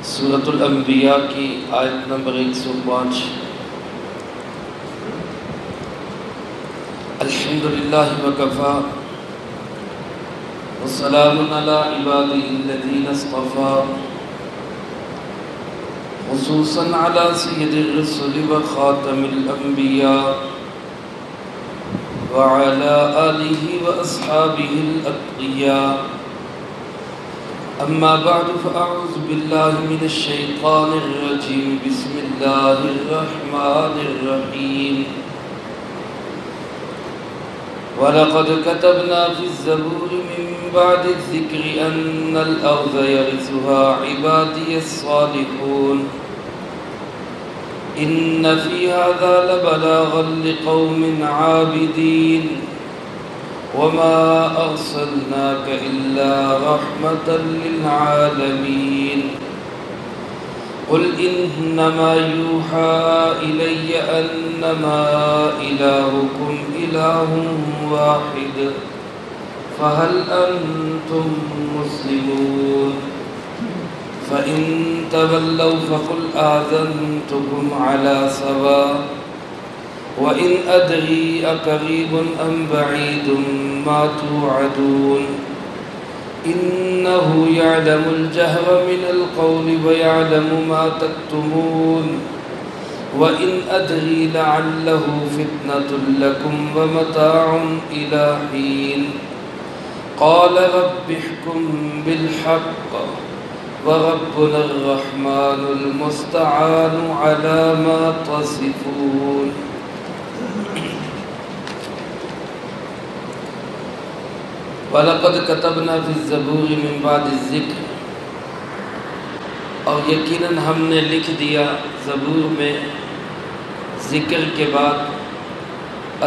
سورۃ الانبیاء کی آیت نمبر 105۔ الحمدللہ وکفیٰ وسلام علی عبادہ الذین اصطفیٰ، خصوصاً علی سید الرسل وخاتم الانبیاء وعلی آلہ واصحابہ الاتقیاء۔ اما بعد فاعوذ باللہ من الشیطان الرجیم، بسم اللہ الرحمن الرحیم۔ وَلَقَدْ كَتَبْنَا فِي الزَّبُورِ مِن بَعْدِ الذِّكْرِ أَنَّ الْأَرْضَ يَرِثُهَا عِبَادِيَ الصَّالِحُونَ إِنَّ فِي هَذَا لَبَلَاغًا لِقَوْمٍ عَابِدِينَ وَمَا أَرْسَلْنَاكَ إِلَّا رَحْمَةً لِلْعَالَمِينَ۔ قُلْ إِنَّمَا يُوحَى إِلَيَّ أَنَّمَا إِلَٰهُكُمْ إِلَٰهٌ وَاحِدٌ فَهَلْ أَنْتُمْ مُسْلِمُونَ؟ فَإِن تَوَلَّوْا فَقُلْ آذَنْتُكُمْ عَلَىٰ سَوَاءٍ وَإِنْ أَدْرِي أَقَرِيبٌ أَمْ بَعِيدٌ مَا تُوعَدُونَ إِنَّهُ يَعْلَمُ الْجَهْرَ مِنَ الْقَوْلِ وَيَعْلَمُ مَا تَكْتُمُونَ وَإِنْ أَدْرِي لَعَلَّهُ فِتْنَةٌ لَكُمْ وَمَتَاعٌ إِلَىٰ حِينٍ قَالَ رَبِّ احْكُم بِالْحَقِّ وَرَبُّنَا الرَّحْمَٰنُ الْمُسْتَعَانُ عَلَىٰ مَا تَصِفُونَ۔ وَلَقَدْ كَتَبْنَا فِي الزَّبُورِ مِن بَعْدِ الذِّكْرِ، اور یقیناً ہم نے لکھ دیا زبور میں ذکر کے بعد،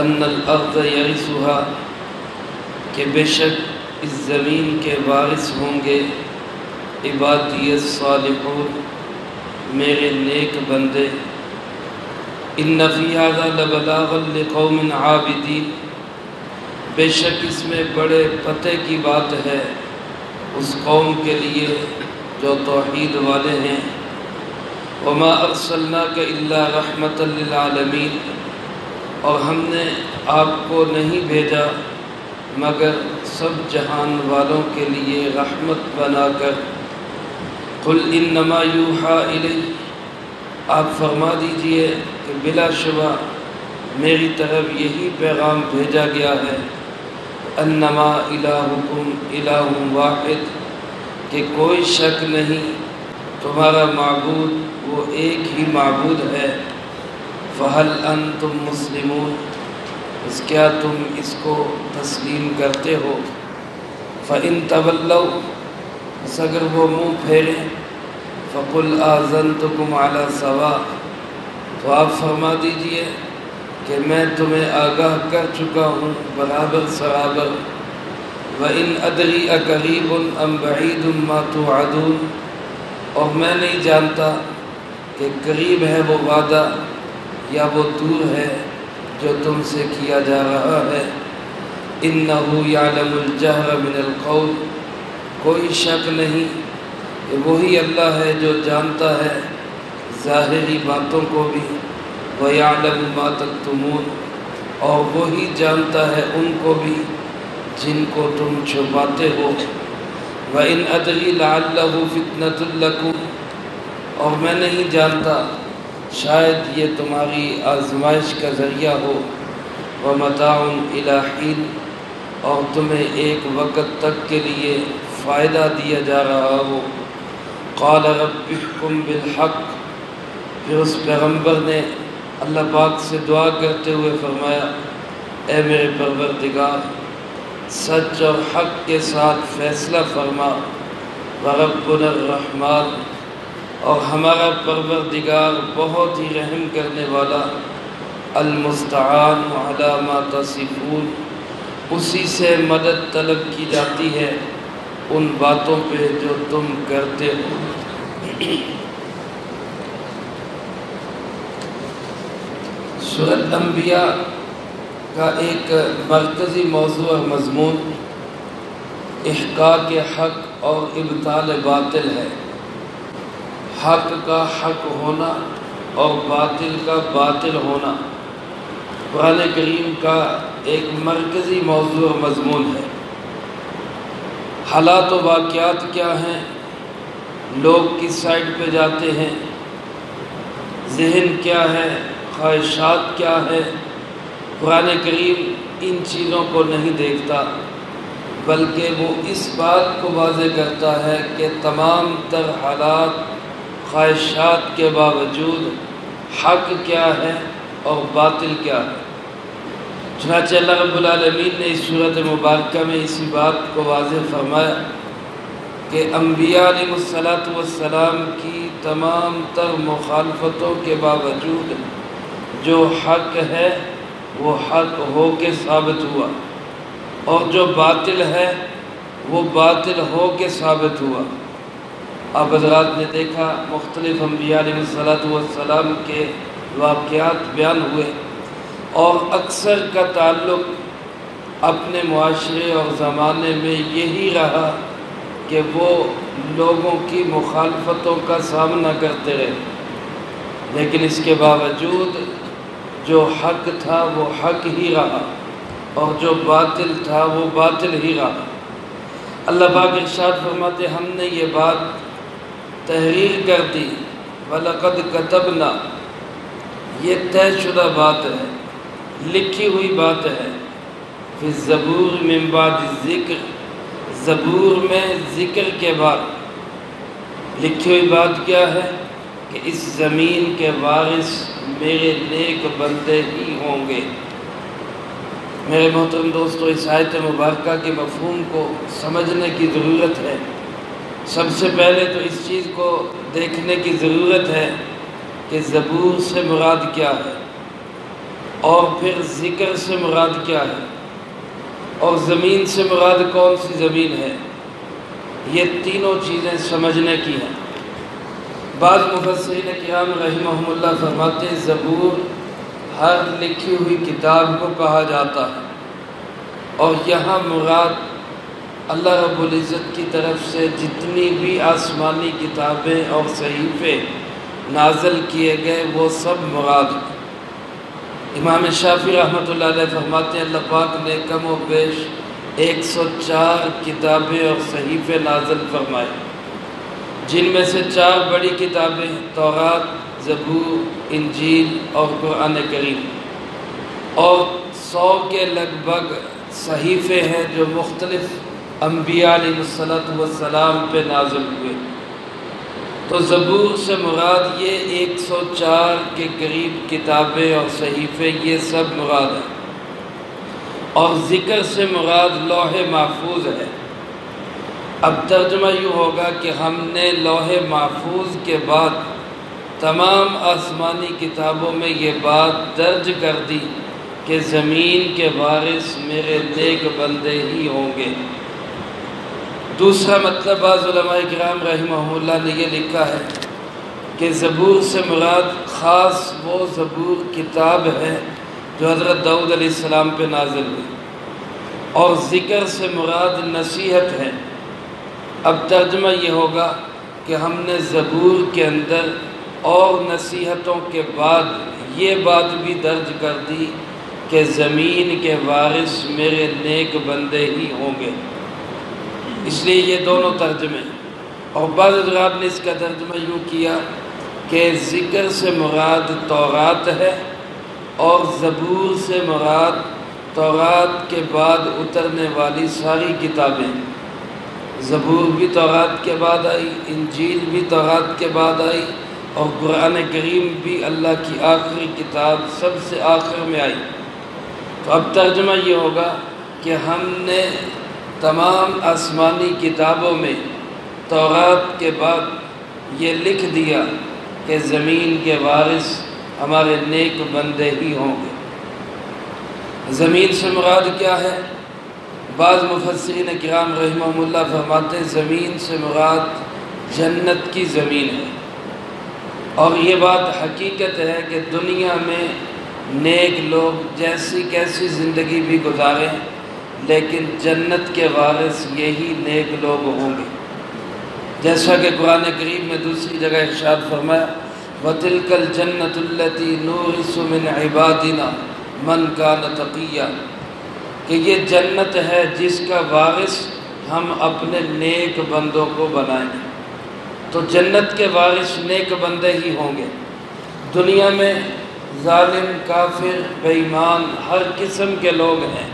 ان الارض یرثها، کہ بے شک اس زمین کے وارث ہوں گے عبادی الصالحون، میرے نیک بندے۔ ان فی ھذا لبلاغا لقوم عابدین، بے شک اس میں بڑے پتے کی بات ہے اس قوم کے لیے جو توحید والے ہیں۔ وما ارسلناک الا رحمۃ للعالمین، اور ہم نے آپ کو نہیں بھیجا مگر سب جہان والوں کے لیے رحمت بنا کر۔ قل انما یوحیٰ الی، آپ فرما دیجئے کہ بلا شبہ میری طرف یہی پیغام بھیجا گیا ہے، انما الہکم الہ واحد، کہ کوئی شک نہیں تمہارا معبود وہ ایک ہی معبود ہے۔ فہل انتم مسلمون، اس کیا تم اس کو تسلیم کرتے ہو؟ فإن تولوا، بس اگر وہ منہ پھیریں، فقل آذنتکم علی سواء، تو آپ فرما دیجئے کہ میں تمہیں آگاہ کر چکا ہوں برابر سرابر۔ وَإِنْ أَدْرِي أَقَرِيبٌ أَمْ بَعِيدٌ مَا تُوعَدُونَ، اور میں نہیں جانتا کہ قریب ہے وہ وعدہ یا وہ دور ہے جو تم سے کیا جا رہا ہے۔ إِنَّهُ يَعْلَمُ الْجَهْرَ مِنَ الْقَوْلِ، کوئی شک نہیں کہ وہی اللہ ہے جو جانتا ہے ظاہری باتوں کو بھی، وَيَعْلَمُ مَا تَكْتُمُونَ، اور وہی جانتا ہے ان کو بھی جن کو تم چھپاتے ہو۔ وَإِنْ أَدْرِي لَعَلَّهُ فِتْنَةٌ لَكُمْ، اور میں نہیں جانتا شاید یہ تمہاری آزمائش کا ذریعہ ہو۔ وَمَتَاعٌ إِلَىٰ حِينٍ، اور تمہیں ایک وقت تک کے لیے فائدہ دیا جا رہا ہو۔ قَالَ رَبِّ احْكُم بِالْحَقِّ، پھر اس پیغمبر نے اللہ پاک سے دعا کرتے ہوئے فرمایا، اے میرے پروردگار سچ اور حق کے ساتھ فیصلہ فرما۔ وَرَبُّنَا الرَّحْمَٰنُ، اور ہمارا پروردگار بہت ہی رحم کرنے والا، المستعان علی ما تصفون، اسی سے مدد طلب کی جاتی ہے ان باتوں پہ جو تم کرتے ہو۔ سورۃ انبیاء کا ایک مرکزی موضوع اور مضمون احقاق حق اور ابطال باطل ہے۔ حق کا حق ہونا اور باطل کا باطل ہونا قرآن کریم کا ایک مرکزی موضوع اور مضمون ہے۔ حالات و واقعات کیا ہیں، لوگ کس سائڈ پہ جاتے ہیں، ذہن کیا ہے، خواہشات کیا ہے، قرآن کریم ان چیزوں کو نہیں دیکھتا، بلکہ وہ اس بات کو واضح کرتا ہے کہ تمام تر حالات، خواہشات کے باوجود حق کیا ہے اور باطل کیا ہے۔ چنانچہ اللہ رب العالمین نے اس سورۃ مبارکہ میں اسی بات کو واضح فرمایا کہ انبیاء علیہ السلام کی تمام تر مخالفتوں کے باوجود جو حق ہے وہ حق ہو کے ثابت ہوا، اور جو باطل ہے وہ باطل ہو کے ثابت ہوا۔ آپ حضرات نے دیکھا مختلف انبیاء علیہ السلام کے واقعات بیان ہوئے، اور اکثر کا تعلق اپنے معاشرے اور زمانے میں یہی رہا کہ وہ لوگوں کی مخالفتوں کا سامنا کرتے رہے، لیکن اس کے باوجود جو حق تھا وہ حق ہی رہا، اور جو باطل تھا وہ باطل ہی رہا۔ اللہ پاک ارشاد فرماتے ہم نے یہ بات تحریر کر دی، وَلَقَدْ كَتَبْنَا، یہ طے شدہ بات ہے، لکھی ہوئی بات ہے، فِي الزَّبُورِ مِن بَعْدِ الذِّکْر، زبور میں ذکر کے بعد لکھی ہوئی بات کیا ہے کہ اس زمین کے وارث میرے نیک بندے ہی ہوں گے۔ میرے محترم دوستو، اس آیت مبارکہ کے مفہوم کو سمجھنے کی ضرورت ہے۔ سب سے پہلے تو اس چیز کو دیکھنے کی ضرورت ہے کہ زبور سے مراد کیا ہے، اور پھر ذکر سے مراد کیا ہے، اور زمین سے مراد کون سی زمین ہے۔ یہ تینوں چیزیں سمجھنے کی ہیں۔ بعض مفسرین کرام رحمہم اللہ فرماتے ہیں زبور ہر لکھی ہوئی کتاب کو کہا جاتا ہے، اور یہاں مراد اللہ رب العزت کی طرف سے جتنی بھی آسمانی کتابیں اور صحیفے نازل کیے گئے وہ سب مراد ہیں۔ امام شافعی رحمۃ اللہ علیہ فرماتے ہیں اللہ پاک نے کم و بیش 104 کتابیں اور صحیفے نازل فرمائے، جن میں سے 4 بڑی کتابیں تورات، زبور، انجیل اور قرآن کریم، اور 100 کے لگ بھگ صحیفے ہیں جو مختلف انبیاء علیہ السلام پہ نازل ہوئے۔ تو زبور سے مراد یہ 104 کے قریب کتابیں اور صحیفے، یہ سب مراد ہیں، اور ذکر سے مراد لوح محفوظ ہے۔ اب ترجمہ یوں ہوگا کہ ہم نے لوح محفوظ کے بعد تمام آسمانی کتابوں میں یہ بات درج کر دی کہ زمین کے وارث میرے نیک بندے ہی ہوں گے۔ دوسرا مطلب بعض علماء کرام رحمہ اللہ نے یہ لکھا ہے کہ زبور سے مراد خاص وہ زبور کتاب ہے جو حضرت داؤد علیہ السلام پہ نازل ہوئی، اور ذکر سے مراد نصیحت ہے۔ اب ترجمہ یہ ہوگا کہ ہم نے زبور کے اندر اور نصیحتوں کے بعد یہ بات بھی درج کر دی کہ زمین کے وارث میرے نیک بندے ہی ہوں گے۔ اس لیے یہ دونوں ترجمے، اور بعض حضرات نے اس کا ترجمہ یوں کیا کہ ذکر سے مراد تورات ہے، اور زبور سے مراد تورات کے بعد اترنے والی ساری کتابیں۔ زبور بھی تورات کے بعد آئی، انجیل بھی تورات کے بعد آئی، اور قرآن کریم بھی اللہ کی آخری کتاب سب سے آخر میں آئی۔ تو اب ترجمہ یہ ہوگا کہ ہم نے تمام آسمانی کتابوں میں تورات کے بعد یہ لکھ دیا کہ زمین کے وارث ہمارے نیک بندے ہی ہوں گے۔ زمین سے مراد کیا ہے؟ بعض مفسرین کرام رحمہم اللہ فرماتے ہیں زمین سے مراد جنت کی زمین ہے، اور یہ بات حقیقت ہے کہ دنیا میں نیک لوگ جیسی کیسی زندگی بھی گزاریں، لیکن جنت کے وارث یہی نیک لوگ ہوں گے۔ جیسا کہ قرآن کریم میں دوسری جگہ ارشاد فرمایا وَتِلْكَ الْجَنَّةُ الَّتِي نُورِثُ مِنْ عِبَادِنَا مَنْ كَانَ تَقِيًّا، کہ یہ جنت ہے جس کا وارث ہم اپنے نیک بندوں کو بنائیں گے۔ تو جنت کے وارث نیک بندے ہی ہوں گے۔ دنیا میں ظالم، کافر، بے ایمان ہر قسم کے لوگ ہیں،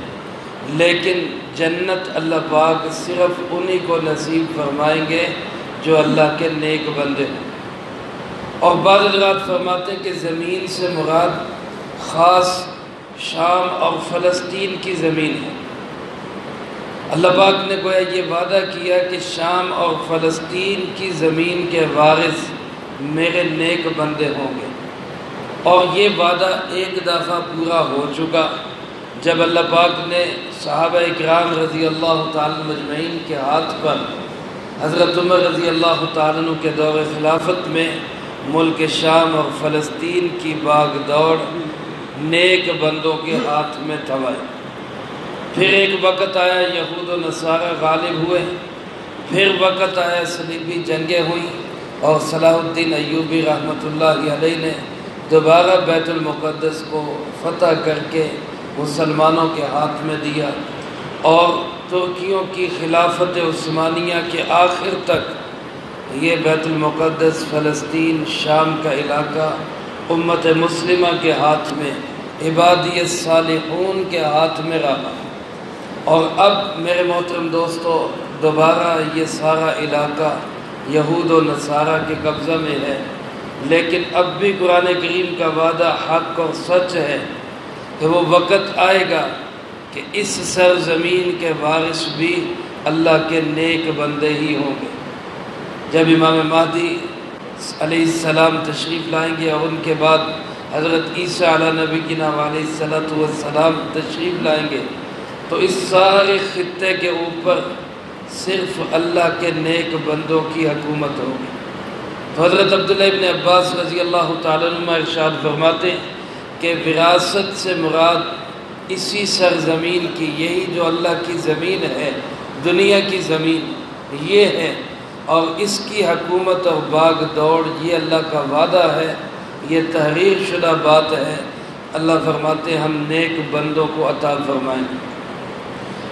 لیکن جنت اللہ پاک صرف انہی کو نصیب فرمائیں گے جو اللہ کے نیک بندے ہیں۔ اور بعض حضرات فرماتے ہیں کہ زمین سے مراد خاص شام اور فلسطین کی زمین ہے۔ اللہ پاک نے گویا یہ وعدہ کیا کہ شام اور فلسطین کی زمین کے وارث میرے نیک بندے ہوں گے، اور یہ وعدہ ایک دفعہ پورا ہو چکا جب اللہ پاک نے صحابہ اکرام رضی اللہ تعالیٰ مجمعین کے ہاتھ پر حضرت عمر رضی اللہ تعالیٰ عنہ کے دور خلافت میں ملک شام اور فلسطین کی باغ دوڑ نیک بندوں کے ہاتھ میں تھمائی۔ پھر ایک وقت آیا یہود و نصارہ غالب ہوئے، پھر وقت آیا صلیبی جنگیں ہوئیں اور صلاح الدین ایوبی رحمۃ اللہ علیہ نے دوبارہ بیت المقدس کو فتح کر کے مسلمانوں کے ہاتھ میں دیا، اور ترکیوں کی خلافت عثمانیہ کے آخر تک یہ بیت المقدس، فلسطین، شام کا علاقہ امت مسلمہ کے ہاتھ میں، عبادی الصالحون کے ہاتھ میں رہا۔ اور اب میرے محترم دوستو دوبارہ یہ سارا علاقہ یہود و نصارہ کے قبضہ میں ہے، لیکن اب بھی قرآن کریم کا وعدہ حق اور سچ ہے کہ وہ وقت آئے گا کہ اس سرزمین کے وارث بھی اللہ کے نیک بندے ہی ہوں گے۔ جب امام مہدی علیہ السلام تشریف لائیں گے اور ان کے بعد حضرت عیسیٰ علیہ نبی کی نام علیہ السلام تشریف لائیں گے تو اس سارے خطے کے اوپر صرف اللہ کے نیک بندوں کی حکومت ہوگی۔ تو حضرت عبداللہ ابن عباس رضی اللہ تعالیٰ عنہ ارشاد فرماتے ہیں کہ وراثت سے مراد اسی سرزمین کی، یہی جو اللہ کی زمین ہے، دنیا کی زمین یہ ہے، اور اس کی حکومت اور باغ دوڑ یہ اللہ کا وعدہ ہے، یہ تحریر شدہ بات ہے۔ اللہ فرماتے ہیں ہم نیک بندوں کو عطا فرمائیں گے۔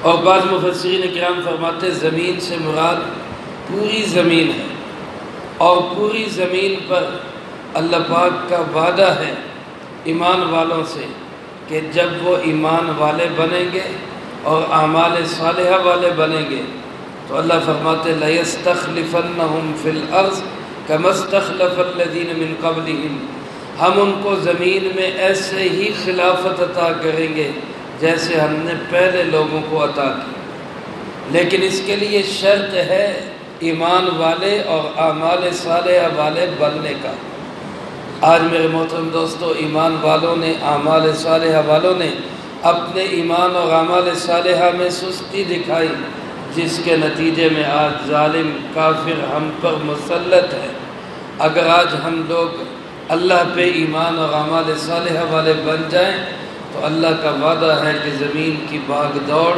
اور بعض مفسرین کرام فرماتے ہیں زمین سے مراد پوری زمین ہے، اور پوری زمین پر اللہ پاک کا وعدہ ہے ایمان والوں سے کہ جب وہ ایمان والے بنیں گے اور اعمال صالحہ والے بنیں گے تو اللہ فرماتے لَيَسْتَخْلِفَنَّهُمْ فِي الْأَرْضِ كَمَا اسْتَخْلَفَ الَّذِينَ مِنْ قَبْلِهِمْ، ہم ان کو زمین میں ایسے ہی خلافت عطا کریں گے جیسے ہم نے پہلے لوگوں کو عطا کی، لیکن اس کے لیے شرط ہے ایمان والے اور اعمال صالحہ والے بننے کا۔ آج میرے محترم دوستو ایمان والوں نے، اعمال صالحہ والوں نے اپنے ایمان اور اعمال صالحہ میں سستی دکھائی، جس کے نتیجے میں آج ظالم کافر ہم پر مسلط ہے۔ اگر آج ہم لوگ اللہ پہ ایمان اور اعمال صالحہ والے بن جائیں تو اللہ کا وعدہ ہے کہ زمین کی باغ دوڑ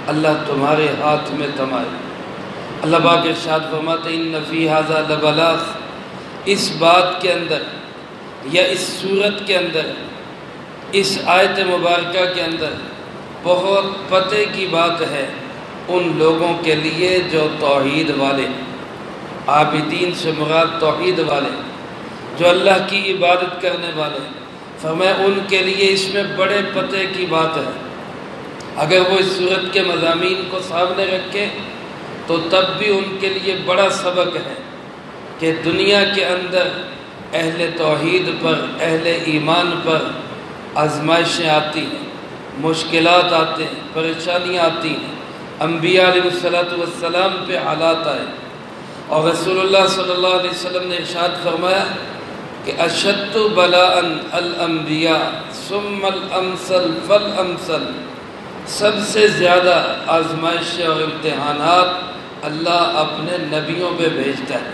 اللہ تمہارے ہاتھ میں تھمائے۔ اللہ پاک ارشاد فرماتے ہیں ان فی ھذا لبلاغ، اس بات کے اندر یا اس صورت کے اندر، اس آیت مبارکہ کے اندر بہت پتے کی بات ہے ان لوگوں کے لیے جو توحید والے، عابدین سے مراد توحید والے، جو اللہ کی عبادت کرنے والے، فرمایا ان کے لیے اس میں بڑے پتے کی بات ہے۔ اگر وہ اس صورت کے مضامین کو سامنے رکھیں تو تب بھی ان کے لیے بڑا سبق ہے کہ دنیا کے اندر اہل توحید پر، اہل ایمان پر آزمائشیں آتی ہیں، مشکلات آتے ہیں، پریشانیاں آتی ہیں، انبیاء علیہ السلام پہ حالات آئے، اور رسول اللہ صلی اللہ علیہ وسلم نے ارشاد فرمایا کہ اشد بلاء الانبیاء ثم الامثل فالامثل، سب سے زیادہ آزمائشیں اور امتحانات اللہ اپنے نبیوں پہ بھیجتا ہے،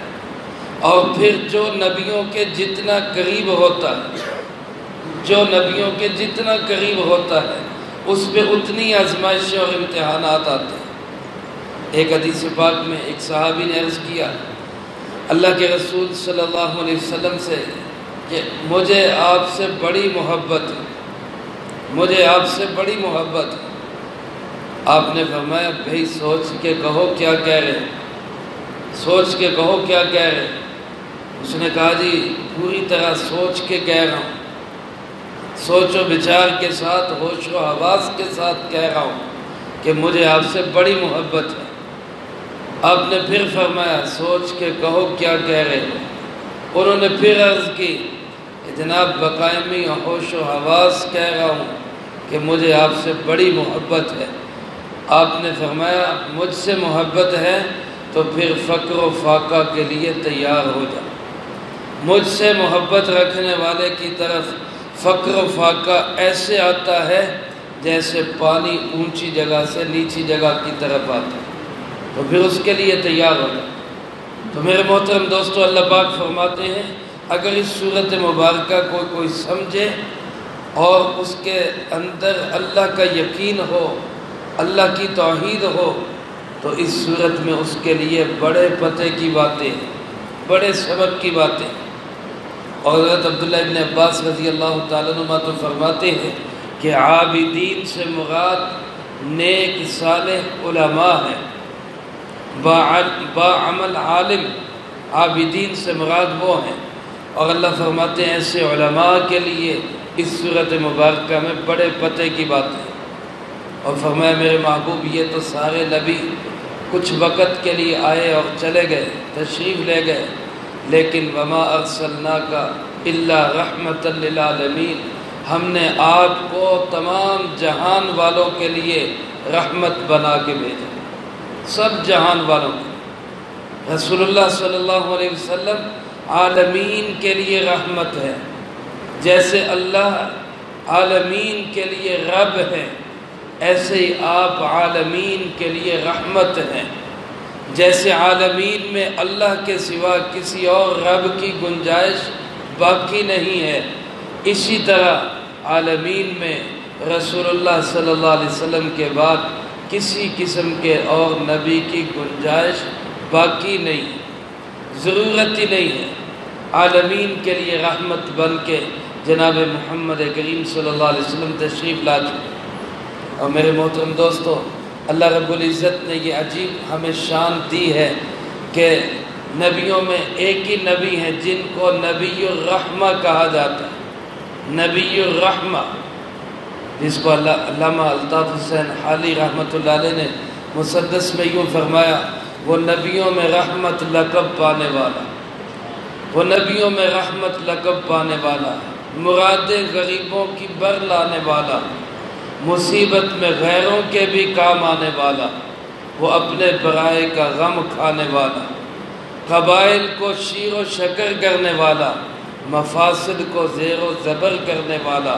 اور پھر جو نبیوں کے جتنا قریب ہوتا ہے، جو نبیوں کے جتنا قریب ہوتا ہے اس پہ اتنی آزمائشیں اور امتحانات آتے ہیں۔ ایک حدیث پاک میں ایک صحابی نے عرض کیا اللہ کے رسول صلی اللہ علیہ وسلم سے کہ مجھے آپ سے بڑی محبت ہے، مجھے آپ سے بڑی محبت ہے۔ آپ نے فرمایا بھائی سوچ کے کہو کیا کہہ رہے، سوچ کے کہو کیا کہہ رہے۔ اس نے کہا جی پوری طرح سوچ کے کہہ رہا ہوں، سوچ و بچار کے ساتھ، ہوش و حواس کے ساتھ کہہ رہا ہوں کہ مجھے آپ سے بڑی محبت ہے۔ آپ نے پھر فرمایا سوچ کے کہو کیا کہہ رہے ہو۔ انہوں نے پھر عرض کی کہ جناب بقائمی ہوش و حواس کہہ رہا ہوں کہ مجھے آپ سے بڑی محبت ہے۔ آپ نے فرمایا مجھ سے محبت ہے تو پھر فقر و فاقہ کے لیے تیار ہو جا۔ مجھ سے محبت رکھنے والے کی طرف فقر و فاقہ ایسے آتا ہے جیسے پانی اونچی جگہ سے نیچی جگہ کی طرف آتا ہے، تو پھر اس کے لیے تیار ہو جا۔ تو میرے محترم دوستو، اللہ پاک فرماتے ہیں اگر اس صورت مبارکہ کو کوئی سمجھے اور اس کے اندر اللہ کا یقین ہو، اللہ کی توحید ہو، تو اس صورت میں اس کے لیے بڑے پتے کی باتیں، بڑے سبق کی باتیں۔ اور حضرت عبداللہ ابن عباس رضی اللہ تعالیٰ عنہ تو فرماتے ہیں کہ عابدین سے مراد نیک صالح علماء ہیں، باعمل عالم، عابدین سے مراد وہ ہیں۔ اور اللہ فرماتے ہیں ایسے علماء کے لیے اس صورت مبارکہ میں بڑے پتے کی بات ہے۔ اور فرمایا میرے محبوب یہ تو سارے نبی کچھ وقت کے لیے آئے اور چلے گئے، تشریف لے گئے، لیکن وما ارسلناک الا رحمۃ للعالمین، ہم نے آپ کو تمام جہان والوں کے لیے رحمت بنا کے بھیجا، سب جہان والوں کے۔ رسول اللہ صلی اللہ علیہ وسلم عالمین کے لیے رحمت ہے، جیسے اللہ عالمین کے لیے رب ہے، ایسے ہی آپ عالمین کے لیے رحمت ہیں۔ جیسے عالمین میں اللہ کے سوا کسی اور رب کی گنجائش باقی نہیں ہے، اسی طرح عالمین میں رسول اللہ صلی اللہ علیہ وسلم کے بعد کسی قسم کے اور نبی کی گنجائش باقی نہیں، ضرورت ہی نہیں ہے۔ عالمین کے لیے رحمت بن کے جناب محمد کریم صلی اللہ علیہ وسلم تشریف لا چکے۔ اور میرے محترم دوستو، اللہ رب العزت نے یہ عجیب ہمیں شان دی ہے کہ نبیوں میں ایک ہی نبی ہیں جن کو نبی الرحمہ کہا جاتا ہے، نبی الرحمہ، جس کو علامہ الطاف حسین حالی رحمۃ اللہ علیہ نے مسدس میں یوں فرمایا وہ نبیوں میں رحمت لقب پانے والا، وہ نبیوں میں رحمت لقب پانے والا، مرادیں غریبوں کی بر لانے والا، مصیبت میں غیروں کے بھی کام آنے والا، وہ اپنے برائے کا غم کھانے والا، قبائل کو شیر و شکر کرنے والا، مفاسد کو زیر و زبر کرنے والا،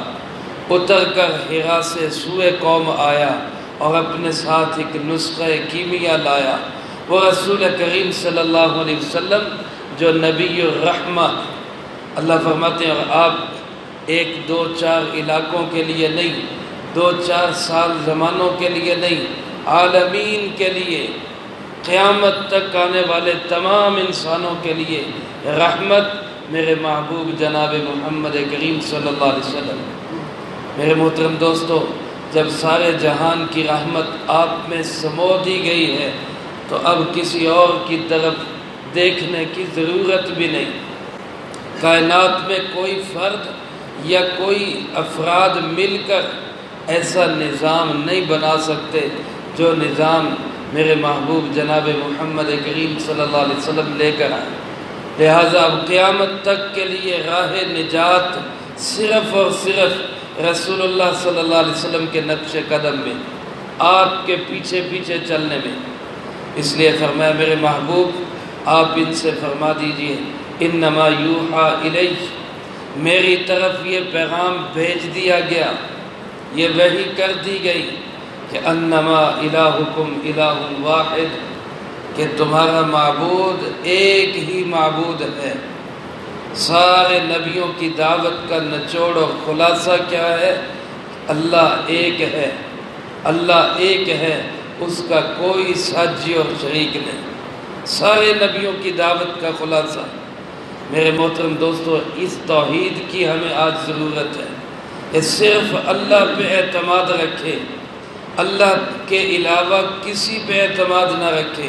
اتر کر حرا سے سوئے قوم آیا اور اپنے ساتھ ایک نسخہ کیمیا لایا، وہ رسول کریم صلی اللہ علیہ وسلم جو نبی الرحمہ۔ اللہ فرماتے ہیں اور آپ ایک دو چار علاقوں کے لیے نہیں، دو چار سال زمانوں کے لیے نہیں، عالمین کے لیے، قیامت تک آنے والے تمام انسانوں کے لیے رحمت میرے محبوب جناب محمد کریم صلی اللہ علیہ وسلم۔ میرے محترم دوستو، جب سارے جہان کی رحمت آپ میں سمو دی گئی ہے تو اب کسی اور کی طرف دیکھنے کی ضرورت بھی نہیں۔ کائنات میں کوئی فرد یا کوئی افراد مل کر ایسا نظام نہیں بنا سکتے جو نظام میرے محبوب جناب محمد کریم صلی اللہ علیہ وسلم لے کر آئے۔ لہٰذا اب قیامت تک کے لیے راہ نجات صرف اور صرف رسول اللہ صلی اللہ علیہ وسلم کے نقش قدم میں، آپ کے پیچھے پیچھے چلنے میں۔ اس لیے فرمایا میرے محبوب آپ ان سے فرما دیجئے انما یوحا الیہ، میری طرف یہ پیغام بھیج دیا گیا، یہ وحی کر دی گئی کہ انما الہکم الہ واحد، کہ تمہارا معبود ایک ہی معبود ہے۔ سارے نبیوں کی دعوت کا نچوڑ اور خلاصہ کیا ہے؟ اللہ ایک ہے، اللہ ایک ہے، اس کا کوئی ساجی اور شریک نہیں۔ سارے نبیوں کی دعوت کا خلاصہ۔ میرے محترم دوستو، اس توحید کی ہمیں آج ضرورت ہے کہ صرف اللہ پہ اعتماد رکھے، اللہ کے علاوہ کسی پہ اعتماد نہ رکھے،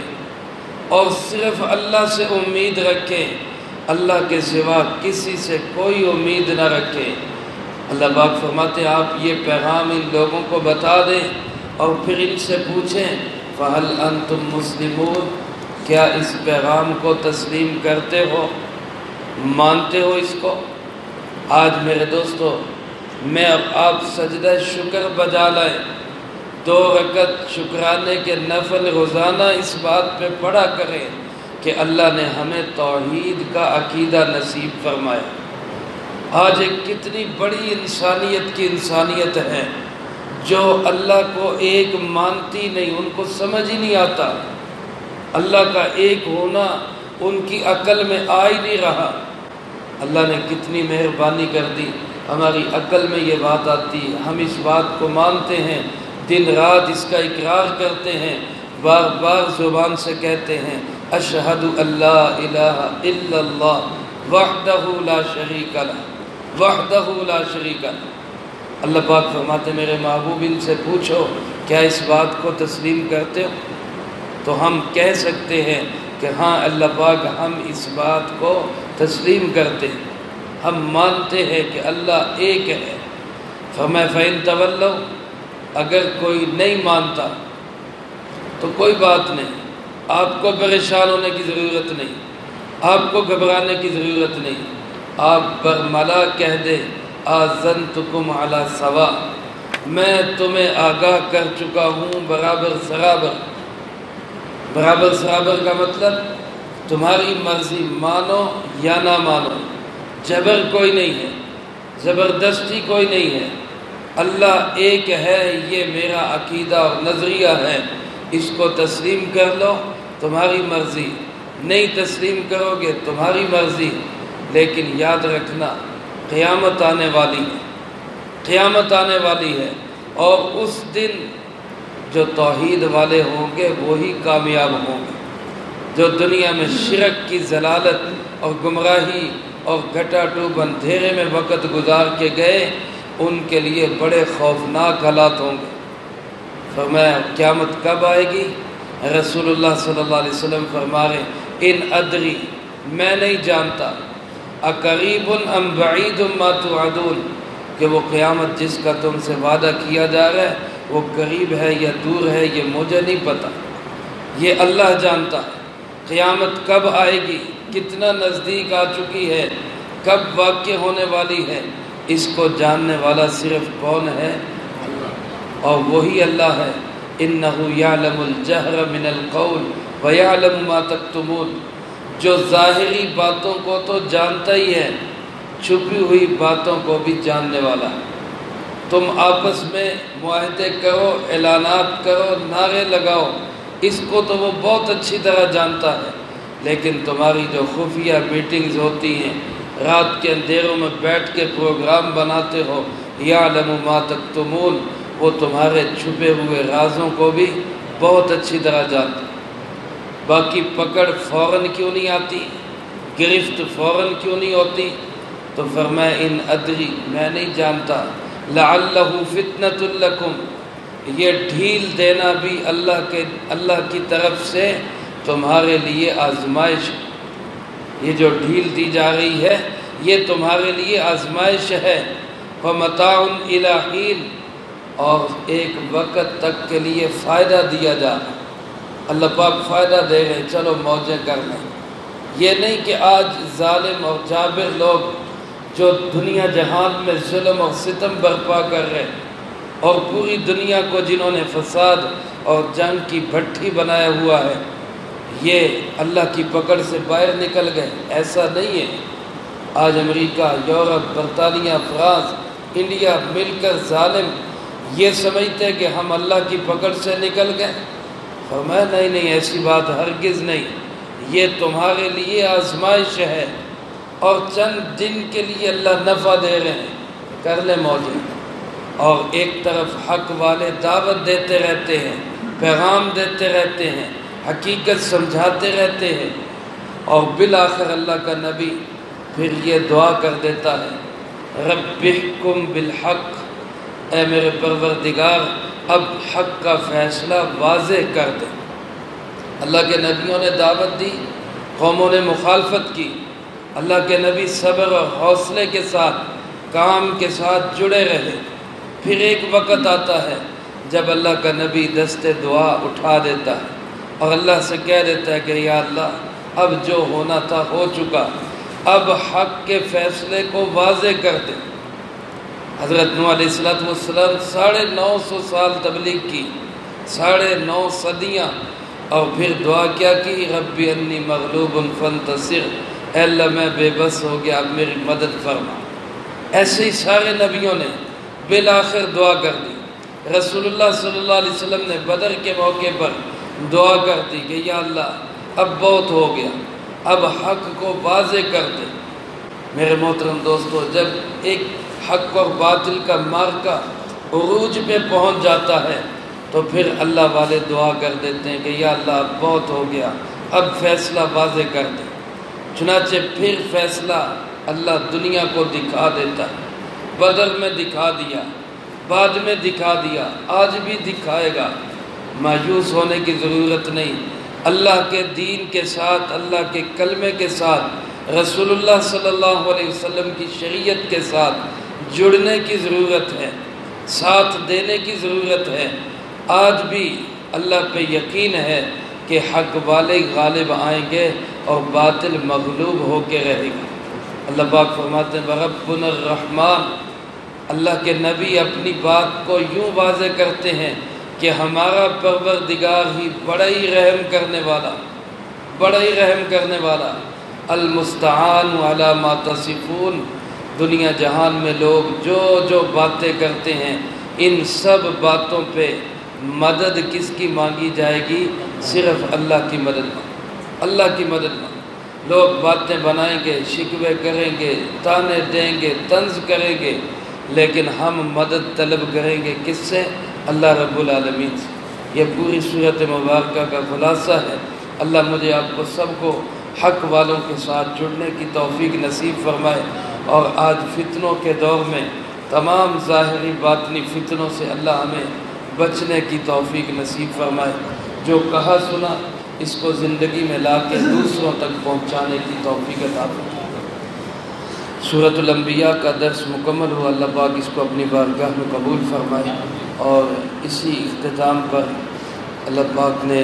اور صرف اللہ سے امید رکھے، اللہ کے سوا کسی سے کوئی امید نہ رکھے۔ اللہ پاک فرماتے ہیں آپ یہ پیغام ان لوگوں کو بتا دیں اور پھر ان سے پوچھیں فَهَلْ أَنْتُمْ مُسْلِمُونَ، کیا اس پیغام کو تسلیم کرتے ہو، مانتے ہو اس کو؟ آج میرے دوستو، میں اب آپ سجدہ شکر بجا لائیں، 2 رکعت شکرانے کے نفل روزانہ اس بات پہ پڑھا کریں کہ اللہ نے ہمیں توحید کا عقیدہ نصیب فرمایا۔ آج ایک کتنی بڑی انسانیت کی انسانیت ہے جو اللہ کو ایک مانتی نہیں، ان کو سمجھ ہی نہیں آتا، اللہ کا ایک ہونا ان کی عقل میں آ ہی نہیں رہا۔ اللہ نے کتنی مہربانی کر دی، ہماری عقل میں یہ بات آتی، ہم اس بات کو مانتے ہیں، دن رات اس کا اقرار کرتے ہیں، بار بار زبان سے کہتے ہیں اشہد اللہ الہ الا اللہ وحدہ لا شریک لہ، وحدہ لا شریک لہ۔ اللہ پاک فرماتے میرے محبوب ان سے پوچھو کیا اس بات کو تسلیم کرتے ہو؟ تو ہم کہہ سکتے ہیں کہ ہاں اللہ پاک ہم اس بات کو تسلیم کرتے ہیں، ہم مانتے ہیں کہ اللہ ایک ہے۔ فرمایا فَإِن تَوَلَّوْا، اگر کوئی نہیں مانتا تو کوئی بات نہیں، آپ کو پریشان ہونے کی ضرورت نہیں، آپ کو گھبرانے کی ضرورت نہیں، آپ برملا کہہ دیں آذنتکم علی سوا، میں تمہیں آگاہ کر چکا ہوں برابر سرابر۔ برابر سرابر کا مطلب تمہاری مرضی، مانو یا نہ مانو، جبر کوئی نہیں ہے، زبردستی کوئی نہیں ہے، اللہ ایک ہے، یہ میرا عقیدہ اور نظریہ ہے، اس کو تسلیم کر لو، تمہاری مرضی، نہیں تسلیم کرو گے تمہاری مرضی، لیکن یاد رکھنا قیامت آنے والی ہے، قیامت آنے والی ہے، اور اس دن جو توحید والے ہوں گے وہی کامیاب ہوں گے، جو دنیا میں شرک کی ضلالت اور گمراہی اور گھٹا ٹوب اندھیرے میں وقت گزار کے گئے ان کے لیے بڑے خوفناک حالات ہوں گے۔ فرمایا قیامت کب آئے گی؟ رسول اللہ صلی اللہ علیہ وسلم فرما رہے ان ادری، میں نہیں جانتا، اقریب ام بعید ما توعدون، کہ وہ قیامت جس کا تم سے وعدہ کیا جا رہا ہے وہ قریب ہے یا دور ہے یہ مجھے نہیں پتا، یہ اللہ جانتا ہے۔ قیامت کب آئے گی، کتنا نزدیک آ چکی ہے، کب واقع ہونے والی ہے، اس کو جاننے والا صرف کون ہے؟ اور وہی اللہ ہے انہ یعلم الجہر من القول ویعلم ما تکتمون، جو ظاہری باتوں کو تو جانتا ہی ہے، چھپی ہوئی باتوں کو بھی جاننے والا ہے۔ تم آپس میں معاہدے کرو، اعلانات کرو، نعرے لگاؤ، اس کو تو وہ بہت اچھی طرح جانتا ہے، لیکن تمہاری جو خفیہ میٹنگز ہوتی ہیں، رات کے اندھیروں میں بیٹھ کے پروگرام بناتے ہو، یعلم ما تکتمون، وہ تمہارے چھپے ہوئے رازوں کو بھی بہت اچھی طرح جانتا ہے۔ باقی پکڑ فوراً کیوں نہیں آتی، گرفت فوراً کیوں نہیں ہوتی؟ تو فرمایا ان ادری، میں نہیں جانتا، لعلہ فتنۃ لکم، یہ ڈھیل دینا بھی اللہ کی طرف سے تمہارے لیے آزمائش ہے، یہ جو ڈھیل دی جا رہی ہے یہ تمہارے لیے آزمائش ہے، ومتاع الی حین، اور ایک وقت تک کے لیے فائدہ دیا جا رہا ہے، اللہ پاک فائدہ دے رہے ہیں، چلو موجیں کر لیں۔ یہ نہیں کہ آج ظالم اور جابر لوگ جو دنیا جہان میں ظلم اور ستم برپا کر رہے اور پوری دنیا کو جنہوں نے فساد اور جنگ کی بھٹی بنایا ہوا ہے، یہ اللہ کی پکڑ سے باہر نکل گئے، ایسا نہیں ہے۔ آج امریکہ، یورپ، برطانیہ، فرانس، انڈیا مل کر ظالم یہ سمجھتے کہ ہم اللہ کی پکڑ سے نکل گئے۔ فرمایا نہیں نہیں، ایسی بات ہرگز نہیں، یہ تمہارے لیے آزمائش ہے، اور چند دن کے لیے اللہ نفع دے رہے ہیں، کر لیں موجیں۔ اور ایک طرف حق والے دعوت دیتے رہتے ہیں، پیغام دیتے رہتے ہیں، حقیقت سمجھاتے رہتے ہیں، اور بالآخر اللہ کا نبی پھر یہ دعا کر دیتا ہے، رب احکم بالحق، اے میرے پروردگار اب حق کا فیصلہ واضح کر دے۔ اللہ کے نبیوں نے دعوت دی، قوموں نے مخالفت کی، اللہ کے نبی صبر اور حوصلے کے ساتھ کام کے ساتھ جڑے رہے۔ پھر ایک وقت آتا ہے جب اللہ کا نبی دست دعا اٹھا دیتا ہے اور اللہ سے کہہ دیتا ہے کہ یا اللہ اب جو ہونا تھا ہو چکا، اب حق کے فیصلے کو واضح کر دے۔ حضرت نوح علیہ السلام 950 سال تبلیغ کی، 9.5 صدیاں، اور پھر دعا کیا کی، رب انی مغلوب فانتصر، اے اللہ میں بے بس ہو گیا اب میری مدد فرما۔ ایسے ہی سارے نبیوں نے بالآخر دعا کر دی۔ رسول اللہ صلی اللہ علیہ وسلم نے بدر کے موقع پر دعا کر دی کہ یا اللہ اب بہت ہو گیا، اب حق کو واضح کر دے۔ میرے محترم دوستو، جب ایک حق اور باطل کا معرکہ عروج پہ پہنچ جاتا ہے تو پھر اللہ والے دعا کر دیتے ہیں کہ یا اللہ اب بہت ہو گیا، اب فیصلہ واضح کر دے۔ چنانچہ پھر فیصلہ اللہ دنیا کو دکھا دیتا ہے۔ بدر میں دکھا دیا، بعد میں دکھا دیا، آج بھی دکھائے گا۔ مایوس ہونے کی ضرورت نہیں، اللہ کے دین کے ساتھ، اللہ کے کلمے کے ساتھ، رسول اللہ صلی اللہ علیہ وسلم کی شریعت کے ساتھ جڑنے کی ضرورت ہے، ساتھ دینے کی ضرورت ہے۔ آج بھی اللہ پہ یقین ہے کہ حق والے غالب آئیں گے اور باطل مغلوب ہو کے رہے گا۔ اللہ پاک فرماتے ہیں وَرَبُّنَا الرَّحْمَٰنُ، اللہ کے نبی اپنی بات کو یوں واضح کرتے ہیں کہ ہمارا پروردگار ہی بڑا ہی رحم کرنے والا، بڑا ہی رحم کرنے والا، المستعان علی ما تصفون۔ دنیا جہان میں لوگ جو جو باتیں کرتے ہیں، ان سب باتوں پہ مدد کس کی مانگی جائے گی؟ صرف اللہ کی مدد مانگ، اللہ کی مدد مانگ۔ لوگ باتیں بنائیں گے، شکوے کریں گے، تانے دیں گے، طنز کریں گے، لیکن ہم مدد طلب کریں گے کس سے؟ اللہ رب العالمین سے۔ یہ پوری صورت مبارکہ کا خلاصہ ہے۔ اللہ مجھے آپ کو سب کو حق والوں کے ساتھ جڑنے کی توفیق نصیب فرمائے، اور آج فتنوں کے دور میں تمام ظاہری باطنی فتنوں سے اللہ ہمیں بچنے کی توفیق نصیب فرمائے۔ جو کہا سنا اس کو زندگی میں لا کے دوسروں تک پہنچانے کی توفیق عطا فرمائے۔ سورۃ الانبیاء کا درس مکمل ہوا، اللہ پاک اس کو اپنی بارگاہ میں قبول فرمائے، اور اسی اختتام پر اللہ پاک نے